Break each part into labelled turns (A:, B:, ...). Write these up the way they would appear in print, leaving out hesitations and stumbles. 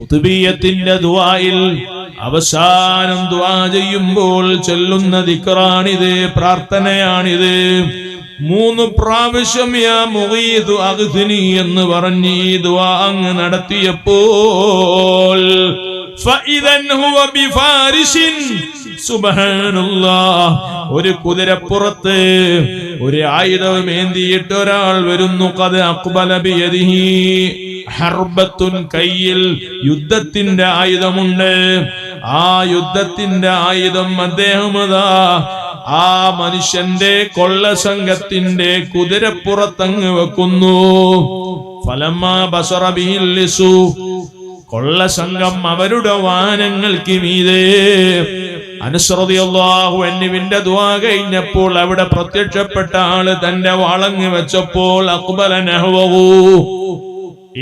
A: ഖുതുബിയത്തിന്റെ ദുആയിൽ അവസാനം ദുആ ചെയ്യുമ്പോൾ ചൊല്ലുന്ന ദിക്റാണിത്, പ്രാർത്ഥനയാണിത്. 3 പ്രാവശ്യം യാ മുഗീദു അഗ്ഥിനി എന്ന് പറഞ്ഞ് ഈ ദുആ അങ്ങ് നടത്തിയപ്പോൾ ഫഇദൻ ഹുവ ബിഫാരിസിൻ, സുബ്ഹാനല്ലാഹ്, ഒരു കുതിരപ്പുറത്ത് ഒരു ആയുധം ഏന്തിയിട്ട് ഒരാൾ വരുന്നു. ഖദ അഖ്ബല ബിയദിഹി ഹർബത്തുൻ, കയ്യിൽ യുദ്ധത്തിന്റെ ആയുധമുണ്ട്. ആ യുദ്ധത്തിന്റെ ആയുധം അദ്ദേഹം ആ മനുഷ്യന്റെ കൊള്ള സംഘത്തിന്റെ കുതിരപ്പുറത്തങ്ങ് വെക്കുന്നു. ഫലമ്മാ ബസറ ബിഹിൽ ലിസു, കൊള്ള സംഘം അവരുടെ വാഹനങ്ങൾക്ക് മീതെ. അനസ് റളിയല്ലാഹു അൻഹുവിന്റെ ദുആ കഴിഞ്ഞപ്പോൾ അവിടെ പ്രത്യക്ഷപ്പെട്ട ആള് തന്റെ വാളങ്ങ് വെച്ചപ്പോൾ അഖ്ബല നഹ്വഹു,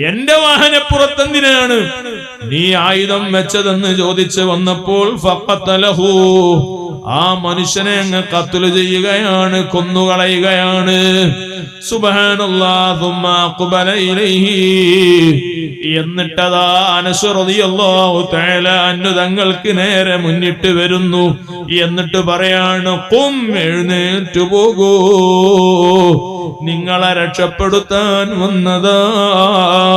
A: എന്റെ വാഹനപ്പുറത്തെന്തിനാണ് നീ ആയുധം വെച്ചതെന്ന് ചോദിച്ചു വന്നപ്പോൾ ഫഖതലഹു, ആ മനുഷ്യനെ അങ്ങ് ഖത്ല് ചെയ്യുകയാണ്, കൊന്നുകളയുകയാണ്. സുബ്ഹാനല്ലാഹ്. സുമ്മ അഖ്ബല ഇലൈഹി, എന്നിട്ടതാ അനസ് റളിയല്ലാഹു തആല അൻഹു തങ്ങൾക്ക് നേരെ മുന്നിട്ട് വരുന്നു. എന്നിട്ട് പറയാണ്, ഖും, എഴുന്നേറ്റ് പോകൂ, നിങ്ങളെ രക്ഷപ്പെടുത്താൻ വന്നതാണ്.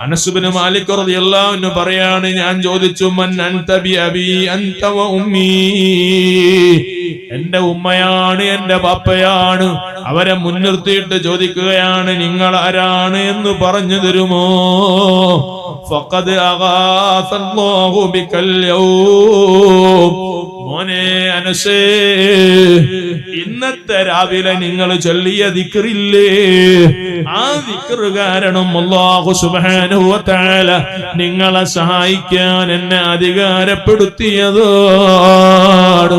A: അനസ് ഇബ്നു മാലിക് റളിയല്ലാഹു അൻഹു പറയാണ്, ഞാൻ ചോദിച്ചു, മൻ അൻത ബി അബി അൻത വ ഉമ്മി, എന്റെ ഉമ്മയാണ് എന്റെ ബാപ്പയാണ്. അവരെ മുൻനിർത്തിയിട്ട് ചോദിക്കുകയാണ്, നിങ്ങൾ ആരാണ് എന്ന് പറഞ്ഞു തരുമോ? ഫഖദ് അഗാസല്ലാഹു ബികൽ യൗം, മോനെ അനസേ, ഇന്നത്തെ രാവിലെ നിങ്ങൾ ചൊല്ലിയ ദിക്റില്ലേ, ആ ദിക്റ് കാരണം അല്ലാഹു സുബ്ഹാനഹു വ തആല നിങ്ങളെ സഹായിക്കാൻ എന്നെ അധികാരപ്പെടുത്തിയതാണ്.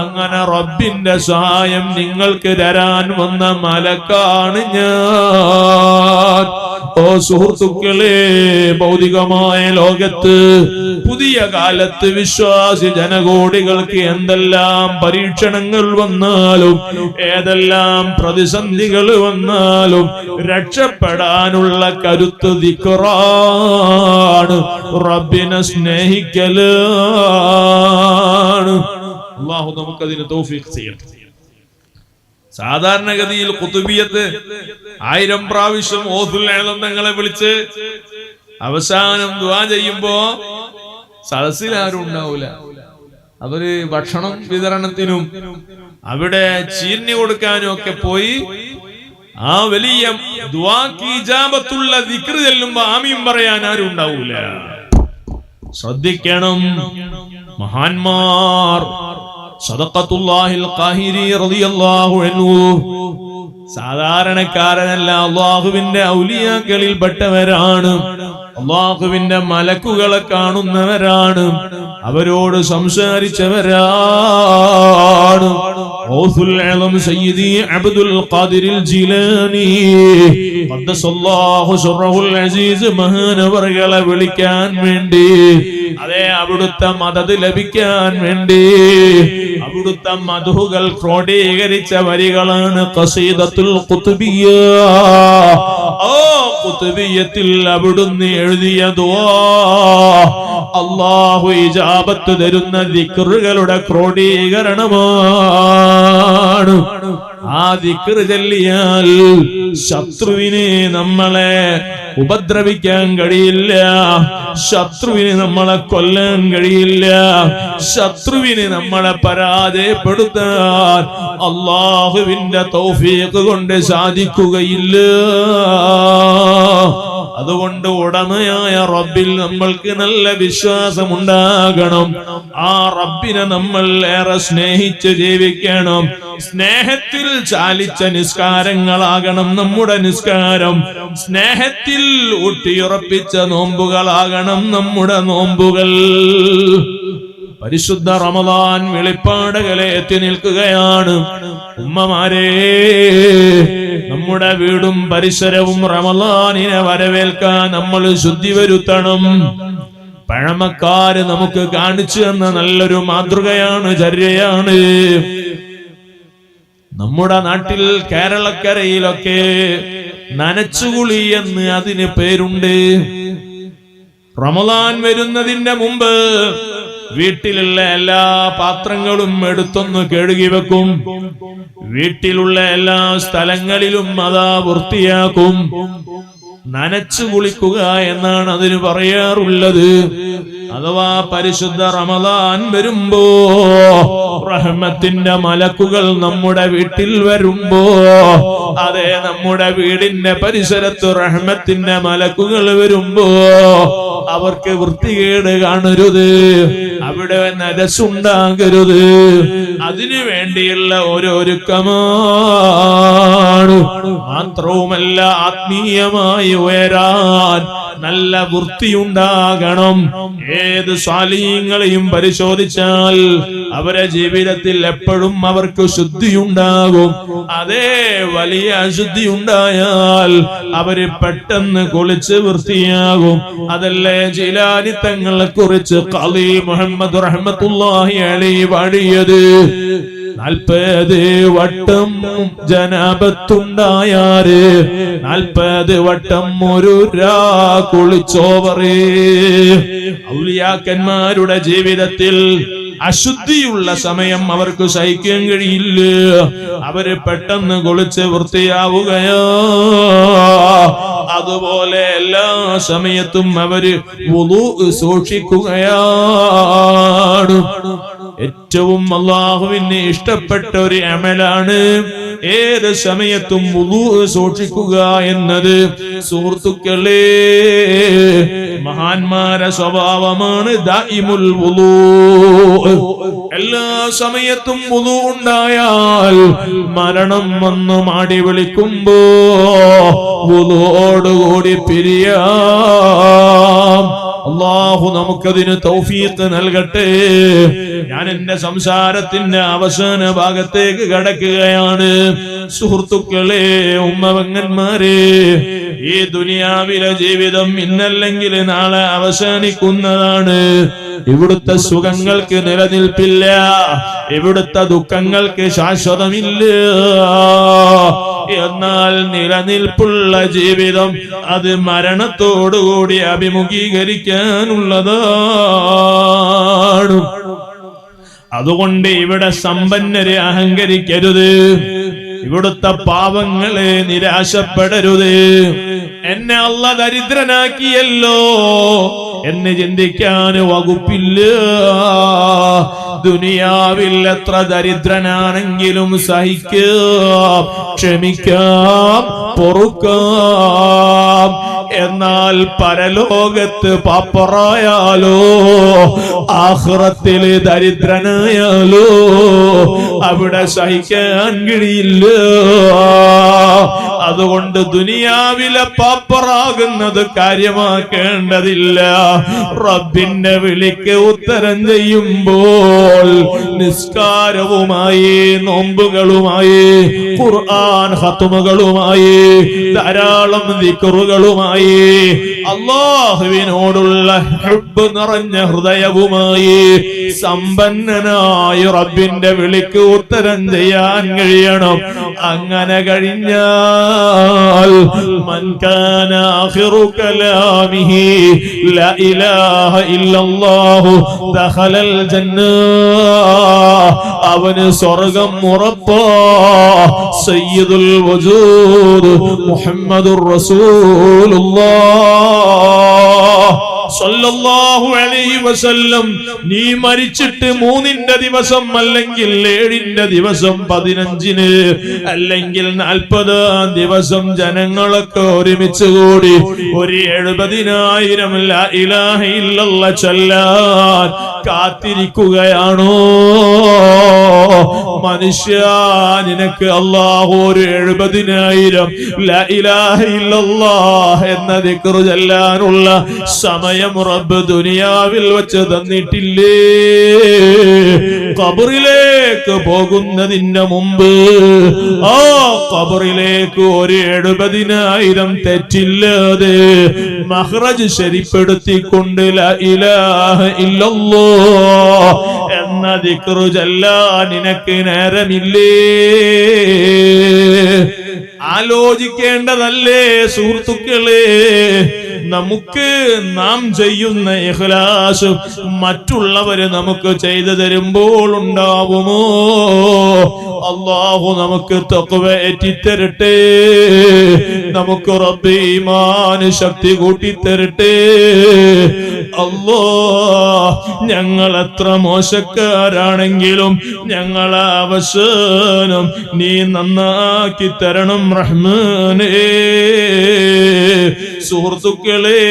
A: അങ്ങനെ റബ്ബിന്റെ സഹായം നിങ്ങൾക്ക് തരാൻ വന്ന മലക്കാണ് ഞാൻ. ഓ സുഹൃത്തുക്കളെ, ഭൗതികമായ ലോകത്ത് പുതിയ കാലത്ത് വിശ്വാസി ജനകോടികൾക്ക് എന്തെല്ലാം പരീക്ഷണങ്ങൾ വന്നാലും ഏതെല്ലാം പ്രതിസന്ധികൾ വന്നാലും രക്ഷപ്പെടാനുള്ള കരുത്ത് ദിക്റാണ്, റബ്ബിനെ സ്നേഹിക്കലാണ്. അല്ലാഹു നമുക്കതിന് തൗഫീഖ് ചെയ്യട്ടെ. സാധാരണഗതിയിൽ ഖുതുബിയത്ത് 1000 പ്രാവശ്യം ഓതുൽ അലം തങ്ങളെ വിളിച്ച് അവസാനം ദുആ ചെയ്യുമ്പോ സദസ്സിൽ ആരും ഉണ്ടാവൂല. അവര് ഭക്ഷണം വിതരണത്തിനും അവിടെ ചീന്നി കൊടുക്കാനും ഒക്കെ പോയി ആ വലിയ ദുആക്ക് ഇജാബത്തുള്ള ദിക്ർ ചെല്ലുമ്പോ ആമീൻ പറയാൻ ആരും ഉണ്ടാവൂല. ശ്രദ്ധിക്കണം മഹാന്മാർ. സദഖത്തുല്ലാഹിൽ ഖാഹിരി റളിയല്ലാഹു അൻഹു സാധാരണക്കാരനല്ല, അല്ലാഹുവിന്റെ ഔലിയാക്കളിൽ പെട്ടവരാണ്. അല്ലാഹുവിന്റെ മലക്കുകളെ കാണുന്നവരാണ്, അവരോട് സംസാരിച്ചവരാണ്. ഔസുൽ അലം സയ്യിദി അബ്ദുൽ ഖാദിറിൽ ജിലാനി ഖദ്ദസല്ലാഹു സിർറഹുൽ അസീസ് മഹാനവർകളെ വിളിക്കാൻ വേണ്ടി, അതെ, അവിടുത്തെ മദദ് ലഭിക്കാൻ വേണ്ടി അവിടുത്തെ മധുകൾ ക്രോഡീകരിച്ച വരികളാണ് ഖസീദത്തുൽ ഖുത്ബിയ്യ. ഓ ഖുത്ബിയ്യത്തിൽ അവിടുന്ന് എഴുതിയ ദുആ അല്ലാഹു ഇജാബത്ത് തരുന്ന ദിക്റുകളുടെ ക്രോഡീകരണമാണ്. ആ ദിക്ർ ചൊല്ലിയാൽ ശത്രുവിനെ നമ്മളെ ഉപദ്രവിക്കാൻ കഴിയില്ല, ശത്രുവിന് നമ്മളെ കൊല്ലാൻ കഴിയില്ല, ശത്രുവിന് നമ്മളെ പരാജയപ്പെടുത്താൻ അല്ലാഹുവിന്റെ തൗഫീഖ് കൊണ്ട് സാധിക്കുകയില്ല. അതുകൊണ്ട് ഉടമയായ റബ്ബിൽ നമ്മൾക്ക് നല്ല വിശ്വാസമുണ്ടാകണം. ആ റബ്ബിനെ നമ്മൾ ഏറെ സ്നേഹിച്ച് ജീവിക്കണം. സ്നേഹത്തിൽ ചാലിച്ച നിസ്കാരങ്ങളാകണം നമ്മുടെ നിസ്കാരം. സ്നേഹത്തിൽ ഊട്ടിയുറപ്പിച്ച നോമ്പുകളാകണം നമ്മുടെ നോമ്പുകൾ. പരിശുദ്ധ റമദാൻ വെളിപ്പാടുകളെ എത്തി നിൽക്കുകയാണ്. ഉമ്മമാരെ, നമ്മുടെ വീടും പരിസരവും റമദാനിനെ വരവേൽക്കാൻ നമ്മൾ ശുദ്ധി വരുത്തണം. പഴമക്കാര് നമുക്ക് കാണിച്ചു തന്ന നല്ലൊരു മാതൃകയാണ്, ചര്യയാണ്. നമ്മുടെ നാട്ടിൽ കേരളക്കരയിലൊക്കെ നനച്ചുകുളി എന്ന് അതിന് പേരുണ്ട്. റമദാൻ വരുന്നതിന്റെ മുമ്പ് വീട്ടിലുള്ള എല്ലാ പാത്രങ്ങളും എടുത്തൊന്ന് കഴുകി വെക്കും. വീട്ടിലുള്ള എല്ലാ സ്ഥലങ്ങളിലും അതാ വൃത്തിയാക്കും. നനച്ചു കുളിക്കുക എന്നാണ് അതിന് പറയാറുള്ളത്. അഥവാ പരിശുദ്ധ റമദാൻ വരുമ്പോ റഹ്മത്തിന്റെ മലക്കുകൾ നമ്മുടെ വീട്ടിൽ വരുമ്പോ, അതെ, നമ്മുടെ വീടിന്റെ പരിസരത്ത് റഹ്മത്തിന്റെ മലക്കുകൾ വരുമ്പോ അവർക്ക് വൃത്തികേട് കാണരുത്, അവിടെ നരസുണ്ടാകരുത്. അതിനു വേണ്ടിയുള്ള ഒരുക്കമാണ്. മാത്രവുമല്ല, ആത്മീയമായി ഉയരാൻ നല്ല വൃത്തിയുണ്ടാകണം. ഏത് സ്വാലിഹീങ്ങളെയും പരിശോധിച്ചാൽ അവരുടെ ജീവിതത്തിൽ എപ്പോഴും അവർക്ക് ശുദ്ധിയുണ്ടാകും. അതേ വലിയ അശുദ്ധി ഉണ്ടായാൽ അവര് പെട്ടെന്ന് കുളിച്ച് വൃത്തിയാകും. അതല്ലേ ജിലാനി തങ്ങളെ കുറിച്ച് ഖാദി മുഹമ്മദ് റഹ്മത്തുള്ളാഹി അലൈഹി പാടിയത്, 40 വട്ടം ജനാബത്തുണ്ടായാര് 40 വട്ടം ഒരു കുളിച്ചോവറേ. ഔലിയാക്കന്മാരുടെ ജീവിതത്തിൽ അശുദ്ധിയുള്ള സമയം അവർക്ക് സഹിക്കാൻ കഴിയില്ല. അവര് പെട്ടെന്ന് കുളിച്ച് വൃത്തിയാവുകയാ. അതുപോലെ എല്ലാ സമയത്തും അവര് വുളൂ സൂക്ഷിക്കുകയാണ്. ഏറ്റവും അല്ലാഹുവിന് ഇഷ്ടപ്പെട്ട ഒരു അമലാണ് ഏത് സമയത്തും വുളൂ സൂക്ഷിക്കുക എന്നത്. സുഹൃത്തുക്കളെ, മഹാന്മാരെ സ്വഭാവമാണ് ദായിമുൽ വുളൂ. എല്ലാ സമയത്തും വുളൂ ഉണ്ടായാൽ മരണം വന്നു മാടി വിളിക്കുമ്പോ വുളൂയോടുകൂടി പിരിയാം. അല്ലാഹു നമുക്കതിന് തൗഫീഖ് നൽകട്ടെ. ഞാൻ എന്റെ സംസാരത്തിന്റെ അവസാന ഭാഗത്തേക്ക് കടക്കുകയാണ്. സുഹൃത്തുക്കളെ, ഉമ്മവങ്ങന്മാരെ, ഈ ദുനിയാവിലെ ജീവിതം ഇന്നല്ലെങ്കിൽ നാളെ അവസാനിക്കുന്നതാണ്. ഇവിടുത്തെ സുഖങ്ങൾക്ക് നിലനിൽപ്പില്ല, ഇവിടുത്തെ ദുഃഖങ്ങൾക്ക് ശാശ്വതമില്ല. എന്നാൽ നിലനിൽപ്പുള്ള ജീവിതം അത് മരണത്തോടുകൂടി അഭിമുഖീകരിക്കാനുള്ളതാണ്. അതുകൊണ്ട് ഇവിടെ സമ്പന്നരെ അഹങ്കരിക്കരുത്, ഇവിടുത്തെ പാവങ്ങളെ നിരാശപ്പെടരുത്. എന്നെ അല്ലാഹു ദരിദ്രനാക്കിയല്ലോ എന്ന് ചിന്തിക്കാൻ വകുപ്പില്ല. ദുനിയാവിൽ എത്ര ദരിദ്രനാണെങ്കിലും സഹിക്കാം, ക്ഷമിക്കാം, പൊറുക്കാം. എന്നാൽ പരലോകത്ത് പാപ്പറായാലോ ആഖിറത്തിൽ ദരിദ്രനായാലോ അവിടെ സഹിക്കാൻ കഴിയില്ല. അതുകൊണ്ട് ദുനിയാവിലെ പാപ്പറാകുന്നത് കാര്യമാക്കേണ്ടതില്ല. റബ്ബിന്റെ വിളിക്ക് ഉത്തരം ചെയ്യുമ്പോൾ നിസ്കാരവുമായി, നോമ്പുകളുമായി, ഖുർആൻ ഖത്മുകളുമായി, ധാരാളം ദിക്റുകളുമായി, അല്ലാഹുവിനോടുള്ള ഹുബ്ബ് നിറഞ്ഞ ഹൃദയവുമായി സമ്പന്നനായ റബ്ബിന്റെ വിളിക്ക് ഉത്തരം ചെയ്യാൻ കഴിയണം. അങ്ങനെ കഴിഞ്ഞാൽ മൻ കാന ആഖിറു കലാമിഹി ലാ ഇലാഹ ഇല്ലല്ലാഹു ദഖലൽ ജന്ന, അവന് സ്വർഗ്ഗം ഉറപ്പാ. സയ്യിദുൽ വജൂദ് മുഹമ്മദുർ റസൂലുള്ളാഹ് സല്ലല്ലാഹു അലൈഹി വസല്ലം, നീ മരിച്ചിട്ട് 3-ന്റെ ദിവസം അല്ലെങ്കിൽ 7-ന്റെ ദിവസം 15-ന് അല്ലെങ്കിൽ 40-ാം ദിവസം ജനങ്ങളൊക്കെ ഒരുമിച്ച് കൂടി ഒരു 70,000 ലാ ഇലാഹ ഇല്ലല്ലാഹ് ചൊല്ലാൻ കാത്തിരിക്കുകയാണോ? മനുഷ്യ, നിനക്ക് അല്ലാഹു ഒരു 70,000 ലാ ഇലാഹ ഇല്ലല്ലാഹ് എന്ന ദിക്ർ ചൊല്ലാനുള്ള സമയം റബ്ബ് ദുനിയാവിൽ വെച്ച് തന്നിട്ടില്ലേ? ഖബറിലേക്ക് പോകുന്നതിന്റെ മുമ്പ് ആ ഖബറിലേക്ക് ഒരു 70,000 തെറ്റില്ലാതെ മഖ്റജ് ശരിപ്പെടുത്തിക്കൊണ്ട് ലാ ഇലാഹ ഇല്ലല്ലാഹ് എന്ന ദിക്ർ ചൊല്ലാൻ നിനക്ക് നേരമില്ലേ? ആലോചിക്കേണ്ടതല്ലേ സുഹൃത്തുക്കളെ? നമുക്ക് നാം ചെയ്യുന്ന ഇഖ്ലാസ് മറ്റുള്ളവര് നമുക്ക് ചെയ്തു തരുമ്പോൾ ഉണ്ടാവുമോ? അല്ലാഹു നമുക്ക് തഖ്വ ഏറ്റിത്തരട്ടെ, നമുക്ക് റബ്ബ് ഈമാൻ ശക്തി കൂട്ടിത്തരട്ടെ. അല്ലാഹ് ഞങ്ങൾ എത്ര മോശക്കാരാണെങ്കിലും ഞങ്ങളെ അവസാനം നീ നന്നാക്കി തരണം റഹ്മാനേ. സുഹൃത്തുക്കളെ,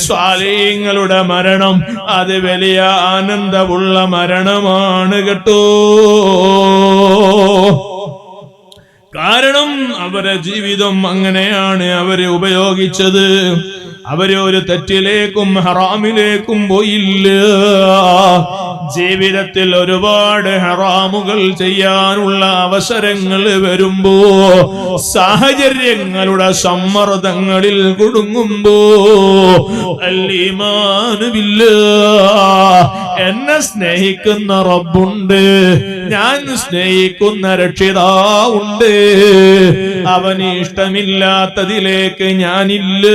A: സ്വാലിഹീങ്ങളുടെ മരണം അത് വലിയ ആനന്ദമുള്ള മരണമാണ് കേട്ടോ. കാരണം അവരുടെ ജീവിതം അങ്ങനെയാണ് അവരെ ഉപയോഗിച്ചത്. അവര് ഒരു തെറ്റിലേക്കും ഹറാമിലേക്കും പോയില്ല. ജീവിതത്തിൽ ഒരുപാട് ഹറാമുകൾ ചെയ്യാനുള്ള അവസരങ്ങൾ വരുമ്പോ, സാഹചര്യങ്ങളുടെ സമ്മർദ്ദങ്ങളിൽ കുടുങ്ങുമ്പോ, അൽ-ഈമാനു ബില്ലാഹ്, എന്നെ സ്നേഹിക്കുന്ന റബ്ബുണ്ട്, ഞാൻ സ്നേഹിക്കുന്ന രക്ഷിതാവുണ്ട്, അവന് ഇഷ്ടമില്ലാത്തതിലേക്ക് ഞാനില്ല.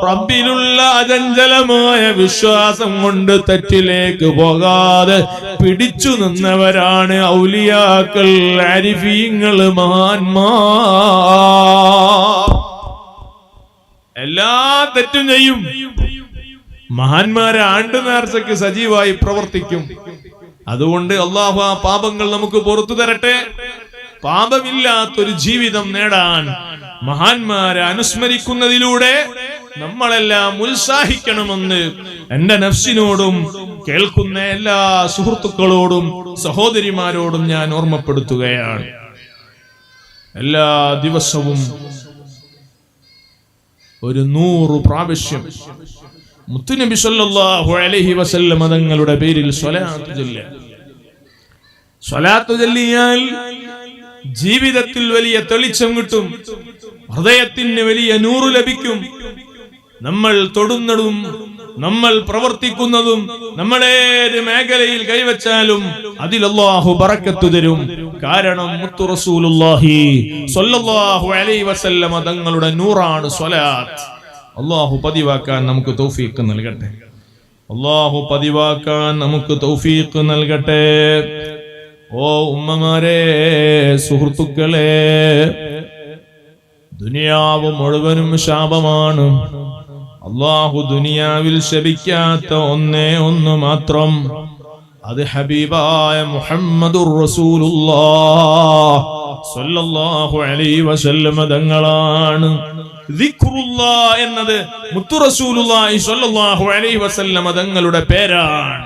A: റബ്ബിലുള്ള അചഞ്ചലമായ വിശ്വാസം കൊണ്ട് തെറ്റിലേക്ക് പോകാതെ പിടിച്ചു നിന്നവരാണ് ഔലിയാക്കൾ, ആരിഫീങ്ങൾ, മഹാന്മാർ. എല്ലാ തെറ്റും ചെയ്യും. മഹാന്മാരെ ആണ്ട് നേർച്ചയ്ക്ക് സജീവായി പ്രവർത്തിക്കും. അതുകൊണ്ട് അല്ലാഹു ആ പാപങ്ങൾ നമുക്ക് പുറത്തു തരട്ടെ. പാപമില്ലാത്തൊരു ജീവിതം നേടാൻ മഹാന്മാരെ അനുസ്മരിക്കുന്നതിലൂടെ നമ്മളെല്ലാം ഉത്സാഹിക്കണമെന്ന് എന്റെ നഫ്സിനോടും കേൾക്കുന്ന എല്ലാ സുഹൃത്തുക്കളോടും സഹോദരിമാരോടും ഞാൻ ഓർമ്മപ്പെടുത്തുകയാണ്. എല്ലാ ദിവസവും ഒരു 100 പ്രാവശ്യം മുത്തുനബി സല്ലല്ലാഹു അലൈഹി വസല്ലം തങ്ങളുടെ പേരിൽ സ്വലാത്ത് ചൊല്ലിയാൽ ജീവിതത്തിൽ വലിയ തെളിച്ചം കിട്ടും, ഹൃദയത്തിന് വലിയ നൂറ് ലഭിക്കും. നമ്മൾ തൊടുന്നതും നമ്മൾ പ്രവർത്തിക്കുന്നതും നമ്മളേത് മേഖലയിൽ കൈവച്ചാലും അതിൽ അല്ലാഹു ബറക്കത്ത് തരും. കാരണം മുത്തു റസൂലുള്ളാഹി സ്വല്ലല്ലാഹു അലൈഹി വസല്ലം തങ്ങളുടെ നൂറാണ് സ്വലാത്ത്. അല്ലാഹു പതിവാക്കാൻ നമുക്ക് തൗഫീഖ് നൽകട്ടെ. അല്ലാഹു പതിവാക്കാൻ നമുക്ക് തൗഫീഖ് നൽകട്ടെ. ഓ ഉമ്മമാരെ, സുഹൃത്തുക്കളെ, ദുനിയാവ് മുഴുവനും ശാപമാണ്. അല്ലാഹു ദുനിയാവിൽ ശപിക്കാത്ത ഒന്നേ ഒന്ന് മാത്രം, അത് ഹബീബായ മുഹമ്മദുർ റസൂലുള്ളാഹ് സ്വല്ലല്ലാഹു അലൈഹി വസല്ലം തങ്ങളാണ്. ദിക്റുല്ലാഹ് എന്നത് മുത്തു റസൂലുള്ളാഹി സ്വല്ലല്ലാഹു അലൈഹി വസല്ലം തങ്ങളുടെ പേരാണ്.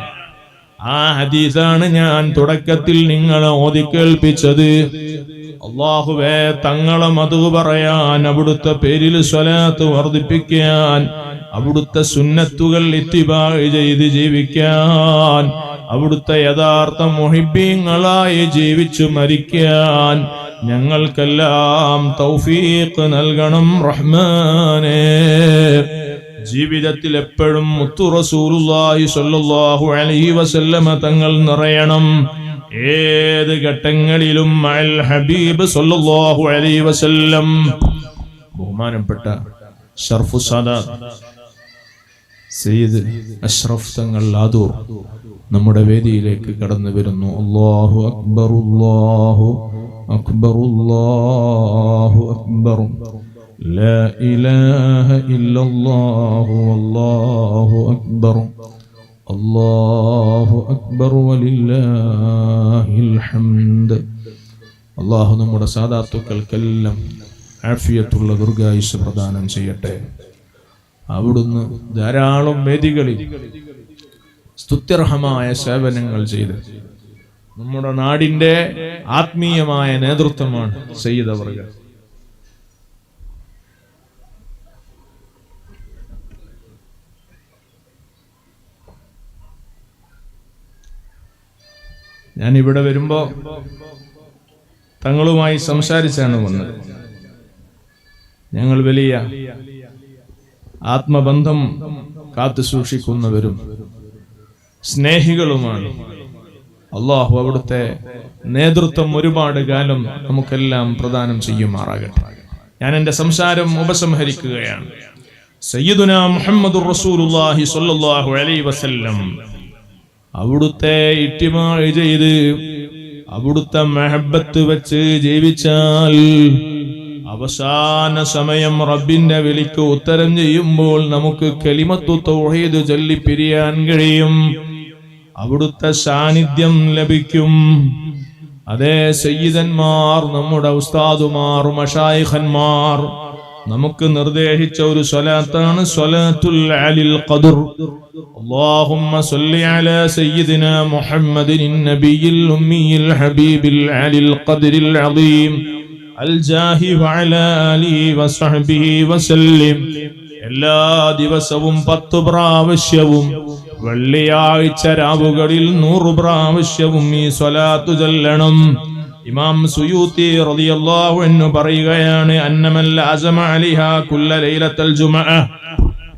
A: ആ ഹദീസാണ് ഞാൻ തുടക്കത്തിൽ നിങ്ങളെ ഓതി കേൾപ്പിച്ചത്. അല്ലാഹുവേ, തങ്ങളെ മദ്ഹ് പറയാൻ, അവിടുത്തെ പേരിൽ സ്വലാത്ത് വർദ്ധിപ്പിക്കാൻ, അവിടുത്തെ സുന്നത്തുകൾ ഇത്തിബാ ചെയ്ത് ജീവിക്കാൻ, അവിടുത്തെ യഥാർത്ഥ മുഹിബ്ബീങ്ങളായി ജീവിച്ചു മരിക്കാൻ ഞങ്ങൾക്കെല്ലാം തൗഫീഖ് നൽകണം റഹ്മാനേ. ജീവിതത്തിൽ എപ്പോഴും മുത്തു റസൂലുള്ളാഹി സ്വല്ലല്ലാഹു അലൈഹി വസല്ലമ തങ്ങൾ നിറയണം. ഏത് ഘട്ടങ്ങളിലും അൽ ഹബീബ് സ്വല്ലല്ലാഹു അലൈഹി വസല്ലം. ബഹുമാനപ്പെട്ട ശർഫു സാദാത്ത് സയ്യിദ് അഷ്റഫ് തങ്ങൾ ആദൂർ നമ്മുടെ വേദിയിലേക്ക് കടന്നു വരുന്നു. അല്ലാഹു അക്ബർ, അല്ലാഹു അക്ബർ, അല്ലാഹു അക്ബർ, ലാ ഇലാഹ ഇല്ലല്ലാഹു വല്ലാഹു അക്ബർ, അല്ലാഹു അക്ബർ വലില്ലാഹിൽ ഹംദ്. അല്ലാഹു നമ്മുടെ സാദാത്തുക്കൾക്കെല്ലാം ആഫിയത്തുള്ള ദീർഘായുസ്സ് പ്രദാനം ചെയ്യട്ടെ. അവിടുന്ന് ധാരാളം വേദികളിൽ സ്തുത്യർഹമായ സേവനങ്ങൾ ചെയ്ത് നമ്മുടെ നാടിന്റെ ആത്മീയമായ നേതൃത്വമാണ് സയ്യിദ് അവറുകൾ. ഞാൻ ഇവിടെ വരുമ്പോ തങ്ങളുമായി സംസാരിച്ചാണ് വന്നത്. ഞങ്ങൾ വലിയ ആത്മബന്ധം കാത്തു സൂക്ഷിക്കുന്നവരും സ്നേഹികളുമാണ്. അല്ലാഹു അവിടുത്തെ നേതൃത്വം ഒരുപാട് കാലം നമുക്കെല്ലാം പ്രദാനം ചെയ്യുമാറാകട്ടെ. ഞാൻ എൻ്റെ സംസാരം ഉപസംഹരിക്കുകയാണ്. സയ്യിദുനാ മുഹമ്മദുർ റസൂലുള്ളാഹി സ്വല്ലല്ലാഹു അലൈഹി വസല്ലം അവിടുത്തെ ഇത്തിബാഅ് ചെയ്ത് അവിടുത്തെ മഹബത്ത് വെച്ച് ജീവിച്ചാൽ അവസാന സമയം റബ്ബിന്റെ വിളിക്ക് ഉത്തരം ചെയ്യുമ്പോൾ നമുക്ക് കലിമത്തു തൗഹീദ് ചൊല്ലി പിരിയാൻ കഴിയും. അവിടുത്തെ സാന്നിധ്യം ലഭിക്കും. അതേ സയ്യിദന്മാർ, നമ്മുടെ ഉസ്താദുമാർ, മശായിഖന്മാർ നമുക്ക് നിർദ്ദേശിച്ച ഒരു സ്വലാത്താണ് സ്വലാത്തുൽ അലിൽ ഖദ്ർ. اللهم صل على سيدنا محمد النبي الأمي الحبيب العلي القدر العظيم الجاه وعلى آله وصحبه وسلم. എല്ലാ ദിവസവും 10 പ്രാവശ്യവും വെള്ളിയാഴ്ച രാവുകളിൽ 100 പ്രാവശ്യവും ഈ സ്വലാത്ത് ചൊല്ലണം. ഇമാം സുയൂത്തി റളിയല്ലാഹു അൻഹു പറയുകയാണ്, അന്നമൻ ലഅസമ അലൈഹാ കുല്ല ലൈലത്തുൽ ജുമുഅ,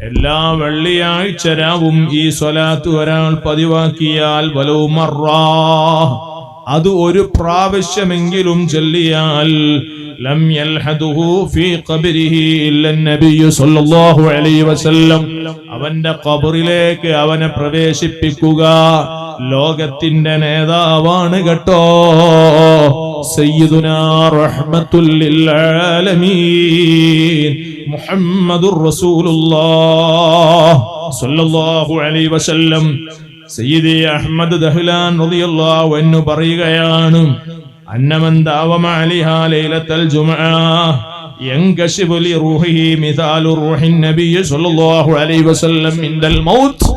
A: എല്ലാ വെള്ളിയാഴ്ച രാവും ഈ സ്വലാത്ത് ഒരാൾ പതിവാക്കിയാൽ വലൗ മറ, അത് ഒരു പ്രാവശ്യമെങ്കിലും ചൊല്ലിയാൽ ലം യൽഹദുഹു ഫീ ഖബ്രിഹി ഇല്ല നബിയ്യു സ്വല്ലല്ലാഹു അലൈഹി വസല്ലം, അവന്റെ ഖബറിലേക്ക് അവനെ പ്രവേശിപ്പിക്കുക ലോകത്തിന്റെ നേതാവാണ് കേട്ടോ. സയ്യിദുനാ റഹ്മത്തുൽ ലിൽ ആലമീൻ മുഹമ്മദുർ റസൂലുള്ളാഹ് സ്വല്ലല്ലാഹു അലൈഹി വസല്ലം. സയ്യിദി അഹ്മദ് ദഹ്ലാൻ റളിയല്ലാഹു അൻഹു പറയുകയാണ്, അന്നമൻ ദാവമ അലൈഹാ ലൈലത്തുൽ ജുമുഅ യൻകശിബു ലി റൂഹിഹി മിസാലു റൂഹിൻ നബിയ്യി സ്വല്ലല്ലാഹു അലൈഹി വസല്ലം ഇൻദൽ മൗത്ത്.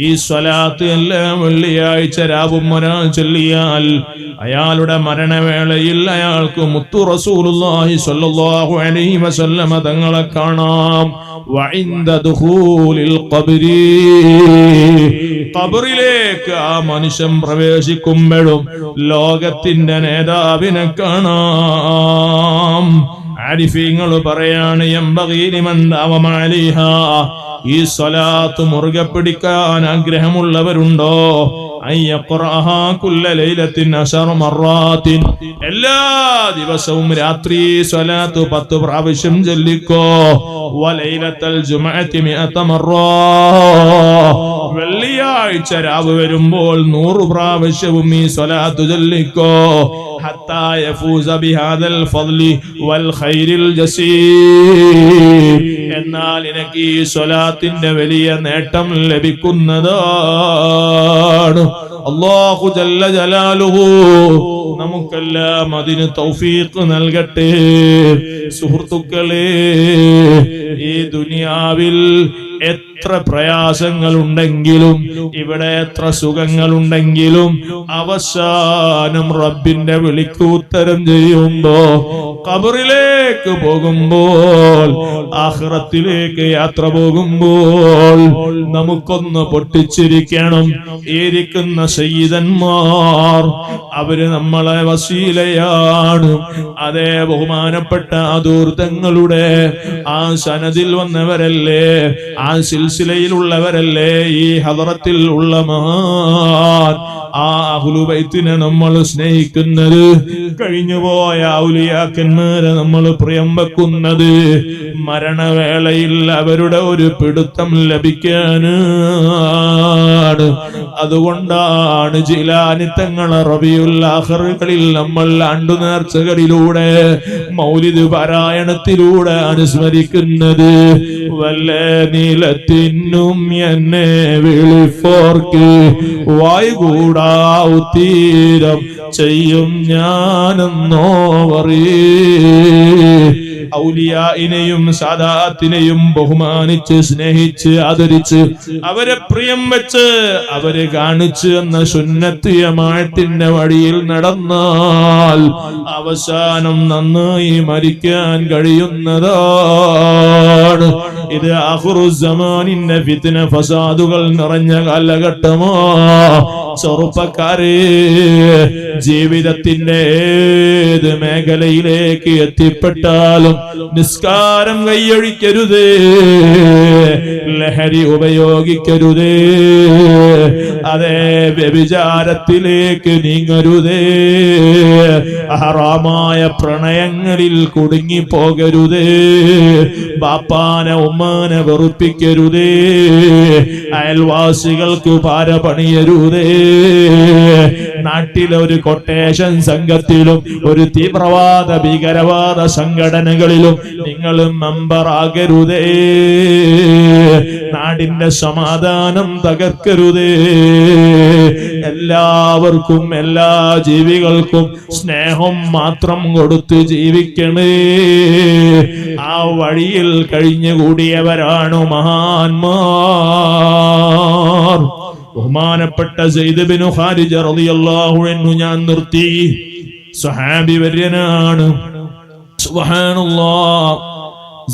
A: ഈ സ്വലാത്ത് എല്ലാ വെള്ളിയാഴ്ച രാവും ഒരാൾ ചൊല്ലിയാൽ അയാളുടെ മരണവേളയിൽ അയാൾക്ക് മുത്തു റസൂലുള്ളാഹി സ്വല്ലല്ലാഹു അലൈഹി വസല്ലം തങ്ങളെ കാണാം. വഇൻദ ദുഖൂലിൽ ഖബ്രി, ഖബറിലേക്ക് ആ മനുഷ്യൻ പ്രവേശിക്കുമ്പോഴും ലോകത്തിന്റെ നേതാവിനെ കാണാം. ആരിഫീങ്ങൾ പറയാണ്, യംബഗീ ലിമൻ ദാവമ അലൈഹാ, ഈ സ്വലാത്ത് മുറുകെ പിടിക്കാൻ ആഗ്രഹമുള്ളവരുണ്ടോ, അയ്യഖറഅഹാ കുല്ല ലൈലത്തിൻ 10 മറാത്തിൻ, എല്ലാ ദിവസവും രാത്രി സ്വലാത്ത് 10 പ്രാവശ്യം ചൊല്ലിക്കോ. വലൈലത്തുൽ ജുമുഅത്തി 100 മറാ, വെള്ളിയാഴ്ച രാവ് വരുമ്പോൾ 100 പ്രാവശ്യവും ഈ സ്വലാത്ത് ചൊല്ലിക്കോ. ഹത്താ യഫൂസ ബിഹാദൽ ഫദ്ലി വൽ ഖൈറിൽ ജസീം, എന്നാൽ എനിക്ക് ഈ സ്വലാത്തിന്റെ വലിയ നേട്ടം ലഭിക്കുന്നതാണ്. അല്ലാഹു ജല്ല ജലാലുഹു നമുക്കെല്ലാം അതിന് തൗഫീഖ് നൽകട്ടെ. സുഹൃത്തുക്കളെ, ഈ ദുനിയാവിൽ എത്ര പ്രയാസങ്ങളുണ്ടെങ്കിലും ഇവിടെ എത്ര സുഖങ്ങളുണ്ടെങ്കിലും അവസാനം റബ്ബിന്റെ വിളിക്ക് ഉത്തരം ചെയ്യുമ്പോ, ഖബറിലേക്ക് പോകുമ്പോൾ, ആഖിറത്തിലേക്ക് യാത്ര പോകുമ്പോൾ നമുക്കൊന്ന് പൊട്ടിച്ചിരിക്കണം. ഇരിക്കുന്ന സയ്യിദന്മാർ അവര് നമ്മളെ വസീലയാണ്. അതേ ബഹുമാനപ്പെട്ട അദൂർത്തങ്ങളുടെ ആ സനദിൽ വന്നവരല്ലേ, ആ സിൽസിലയിലുള്ളവരല്ലേ, ഈ ഹദറത്തിൽ ഉള്ള മഹാൻ. ആ അഹ്ലു ബൈത്തിനെ നമ്മൾ സ്നേഹിക്കുന്നത്, കഴിഞ്ഞുപോയ ഔലിയാക്കന്മാരെ നമ്മൾ പ്രിയം വെക്കുന്നത് മരണവേളയിൽ അവരുടെ ഒരു പിടുത്തം ലഭിക്കാനാണ്. അതുകൊണ്ടാണ് ജിലാനി തങ്ങളെ റബീഉൽ ആഖിറുകളിൽ നമ്മൾ ആണ്ടുനേർച്ചകളിലൂടെ മൗലിദ് പാരായണത്തിലൂടെ അനുസ്മരിക്കുന്നത്. വല്ല നീലത്തിനും എന്നെ വിളിപ്പോർക്ക് വായുകൂടാ ഉത്തീരം ചെയ്യും ഞാനെന്നോവറി. ഔലിയായിനെയും സാദാത്തിനെയും ബഹുമാനിച്ച് സ്നേഹിച്ച് ആദരിച്ച് അവരെ പ്രിയം വെച്ച് അവരെ കാണിച്ച് എന്ന സുന്നത്ത് ജമാഅത്തിന്റെ വഴിയിൽ നടന്നാൽ അവസാനം നന്നായി മരിക്കാൻ കഴിയുന്നതാണ്. ഇത് ആഖിറുസ്സമാനിന്റെ ഫിത്ന ഫസാദുകൾ നിറഞ്ഞ കാലഘട്ടമോ. ചെറുപ്പക്കാരെ, ജീവിതത്തിന്റെ ഏത് മേഖലയിലേക്ക് എത്തിപ്പെട്ടാലും നിസ്കാരം കൈയൊഴിക്കരുതേ, ലഹരി ഉപയോഗിക്കരുതേ, അതേ വ്യഭിചാരത്തിലേക്ക് നീങ്ങരുതേ, ഹറാമായ പ്രണയങ്ങളിൽ കുടുങ്ങിപ്പോകരുതേ, ബാപ്പാനെ ഉമ്മാനെ വെറുപ്പിക്കരുതേ, അയൽവാസികൾക്ക് പാര പണിയരുതേ, നാട്ടിലെ ഒരു കൊട്ടേഷൻ സംഘത്തിലും ഒരു തീവ്രവാദ ഭീകരവാദ സംഘടനകളിലും നിങ്ങൾ മെമ്പറാകരുതേ, നാടിന്റെ സമാധാനം തകർക്കരുതേ. എല്ലാവർക്കും എല്ലാ ജീവികൾക്കും സ്നേഹം മാത്രം കൊടുത്ത് ജീവിക്കണേ. ആ വഴിയിൽ കഴിഞ്ഞുകൂടിയവരാണ് മഹാന്മാർ. ബഹുമാനപ്പെട്ട സെയ്ദ് ബിൻ ഖാരിജ റളിയല്ലാഹു അൻഹു ഞാൻ നിർത്തി. സ്വഹാബി വര്യനാണ്. സുബ്ഹാനല്ലാഹ്.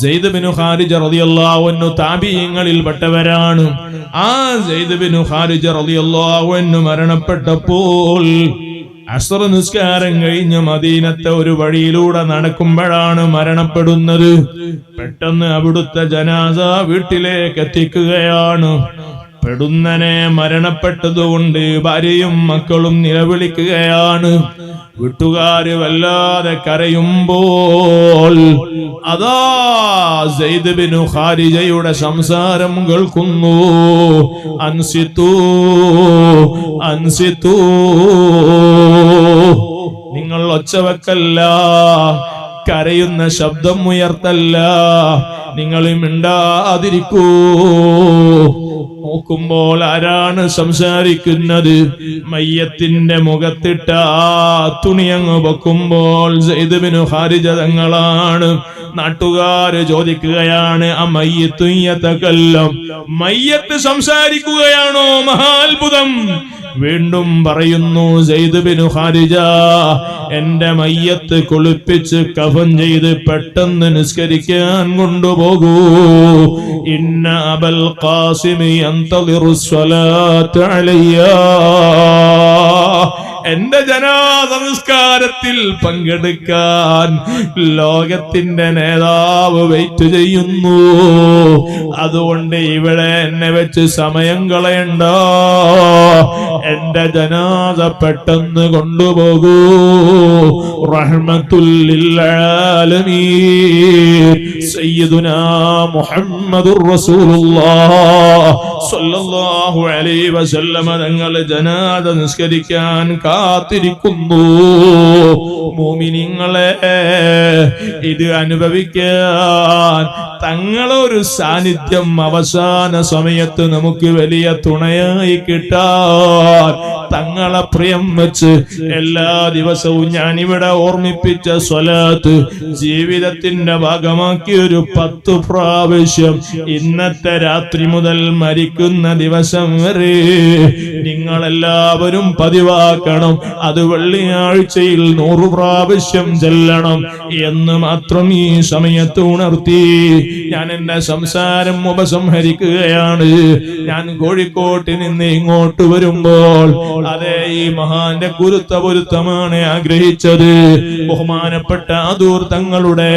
A: സെയ്ദ് ബിൻ ഖാരിജ റളിയല്ലാഹു അൻഹു താബിഈങ്ങളിൽ പെട്ടവരാണ്. ആ സെയ്ദ് ബിൻ ഖാരിജ റളിയല്ലാഹു അൻഹു മരണപ്പെട്ടപ്പോൾ അസ്ർ നിസ്കാരം കഴിഞ്ഞ് മദീനത്തെ ഒരു വഴിയിലൂടെ നടക്കുമ്പോഴാണ് മരണപ്പെടുന്നത്. പെട്ടെന്ന് അവിടുത്തെ ജനാസ വീട്ടിലേക്ക് എത്തിക്കുകയാണ്. പെടുന്നനെ മരണപ്പെട്ടതുകൊണ്ട് ഭാര്യയും മക്കളും നിലവിളിക്കുകയാണ്. വീട്ടുകാര് വല്ലാതെ കരയുമ്പോൾ അതാ സെയ്ദ് ബിൻ ഖാരിജയുടെ സംസാരം കേൾക്കുന്നു. അൻസിതൂ അൻസിതൂ, നിങ്ങൾ ഒച്ചവെക്കല്ല, കരയുന്ന ശബ്ദം ഉയർത്തല്ല, നിങ്ങൾ മിണ്ടാതിരിക്കൂ. നോക്കുമ്പോൾ ആരാണ് സംസാരിക്കുന്നത്? മയ്യത്തിന്റെ മുഖത്തിട്ട ആ തുണിയങ്ങ് വെക്കുമ്പോൾ സെയ്ദ് ബിൻ ഖാരിജ തങ്ങളാണ്. നാട്ടുകാര് ചോദിക്കുകയാണ്, ആ മയ്യത്ത് യതകല്ലം, മയ്യത്ത് സംസാരിക്കുകയാണോ? മഹാത്ഭുതം. വീണ്ടും പറയുന്നു സെയ്ദ് ബിൻ ഖാരിജ, എന്റെ മയ്യത്ത് കുളിപ്പിച്ച് കഫൻ ചെയ്ത് പെട്ടെന്ന് നിസ്കരിക്കാൻ കൊണ്ടുപോകൂ. ഇന്ന അബൽ ഖാസിമി യന്തളിറു സ്വലാത്ത അലയ്യ, എന്റെ ജനാസ നിസ്കാരത്തിൽ പങ്കെടുക്കാൻ ലോകത്തിന്റെ നേതാവ് വെയിറ്റ് ചെയ്യുന്നു. അതുകൊണ്ട് ഇവിടെ എന്നെ വെച്ച് സമയം കളയണ്ട, എന്റെ ജനാസ പെട്ടെന്ന് കൊണ്ടുപോകൂ. റഹ്മത്തുൽ ലിൽ ആലമീൻ സയ്യിദുനാ മുഹമ്മദുർ റസൂലുള്ളാഹ് സ്വല്ലല്ലാഹു അലൈഹി വസല്ലം തങ്ങൾ ജനാസ നിസ്കരിക്കാൻ കാത്തിരിക്കുന്നു. മുഅ്മിനീങ്ങളെ, ഇത് അനുഭവിക്കാൻ തങ്ങളൊരു സാന്നിധ്യം അവസാന സമയത്ത് നമുക്ക് വലിയ തുണയായി കിട്ടാൻ തങ്ങളെ പ്രിയം വെച്ച് എല്ലാ ദിവസവും ഞാൻ ഇവിടെ ഓർമ്മിപ്പിച്ച സ്വലാത്ത് ജീവിതത്തിന്റെ ഭാഗമാക്കി ഒരു 10 പ്രാവശ്യം ഇന്നത്തെ രാത്രി മുതൽ മരിക്കുന്ന ദിവസം വരെ നിങ്ങളെല്ലാവരും പതിവാക്കണം. അത് വെള്ളിയാഴ്ചയിൽ 100 പ്രാവശ്യം ചെല്ലണം എന്ന് മാത്രം ഈ സമയത്ത് ഉണർത്തി ഞാൻ എന്റെ സംസാരം ഉപസംഹരിക്കുകയാണ്. ഞാൻ കോഴിക്കോട്ട് നിന്ന് ഇങ്ങോട്ട് വരുമ്പോൾ അതെ ഈ മഹാന്റെ പൊരുത്തമാണ് ആഗ്രഹിച്ചത്. ബഹുമാനപ്പെട്ട അദൂർ തങ്ങളുടെ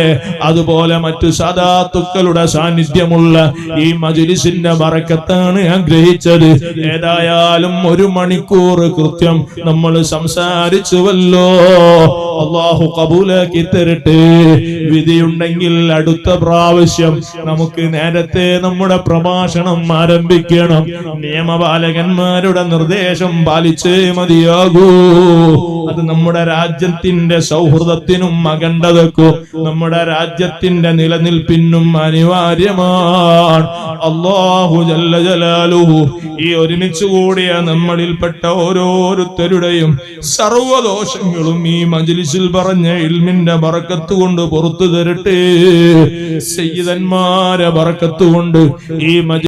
A: അതുപോലെ മറ്റു സദാത്തുക്കളുടെ സാന്നിധ്യമുള്ള ഈ മജ്ലിസിന്റെ ബറക്കത്താണ് ആഗ്രഹിച്ചത്. ഏതായാലും 1 മണിക്കൂർ കൃത്യം നമ്മൾ സംസാരിച്ചുവല്ലോ. അല്ലാഹു കബൂലാക്കി തരട്ടെ. വിധിയുണ്ടെങ്കിൽ അടുത്ത പ്രാവശ്യം നമുക്ക് നേരത്തെ നമ്മുടെ പ്രഭാഷണം ആരംഭിക്കണം. നിയമപാലകന്മാരുടെ നിർദ്ദേശം പാലിച്ചേ മതിയാകൂ. അത് നമ്മുടെ രാജ്യത്തിന്റെ സൗഹൃദത്തിനും അഖണ്ഡതക്കും നമ്മുടെ രാജ്യത്തിന്റെ നിലനിൽപ്പിനും അനിവാര്യമാണ്. അല്ലാഹു ജല്ല ജലാലുഹു ഈ ഒരുമിച്ച് കൂടിയ നമ്മളിൽപ്പെട്ട ഓരോരുത്തരുടെയും സർവദോഷങ്ങളും ഈ മജ്ലിസിൽ പറഞ്ഞ ഇൽമിന്റെ ബറക്കത്ത് കൊണ്ട് പുറത്തു തരട്ടെ. സയ്യിദന്മാരെ ബറക്കത്ത് കൊണ്ട് ഈ